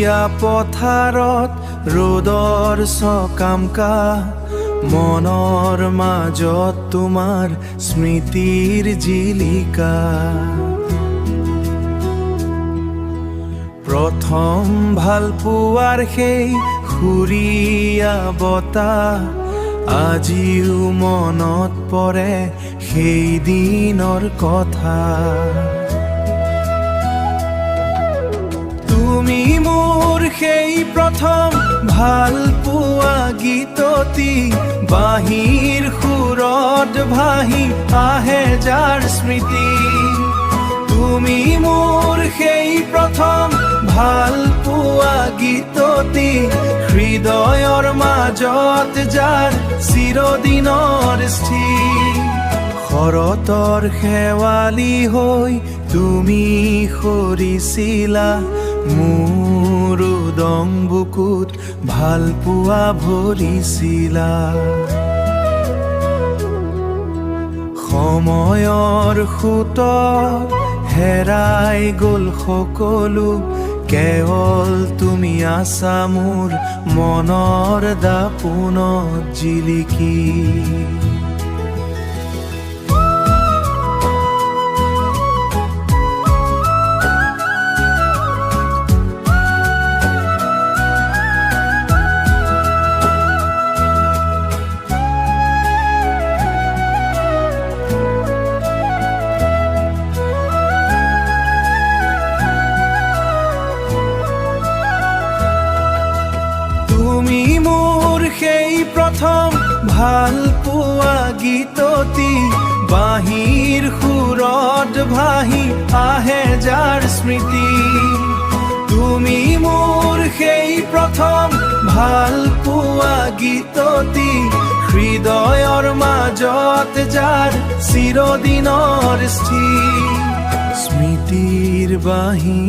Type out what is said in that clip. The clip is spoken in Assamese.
সুৰীয়া পথাৰত ৰ'দৰ সকামকা মনৰ মাজত তোমাৰ স্মৃতিৰ জিলিকা প্ৰথম ভাল পোৱাৰ সেই সুৰীয়া বতাহ আজিও মনত পৰে সেই দিনৰ কথা তুমি মোৰ সেই প্ৰথম ভাল পোৱা গীতটি বাঁহীৰ সুৰত ভাহি আহে যাৰ স্মৃতি তুমি মোৰ সেই প্ৰথম ভাল পোৱা গীতটি হৃদয়ৰ মাজত যাৰ চিৰদিনৰ স্থিৰ শৰতৰ শেৱালি হৈ তুমি সৰিছিলা মোৰ উদং বুকুত ভাল পোৱা ভৰিছিলা সময়ৰ সোঁতত হেৰাই গ'ল সকলো কেৱল তুমি আছা মোৰ মনৰ দাপোনত জিলিকি তুমি মোৰ সেই প্ৰথম ভাল পোৱা গীতটি বাঁহীৰ সুৰত ভাহি আহে যাৰ স্মৃতি তুমি মোৰ সেই প্ৰথম ভাল পোৱা গীতটি হৃদয়ৰ মাজত যাৰ চিৰদিনৰ স্থিৰ স্মৃতিৰ বাঁহী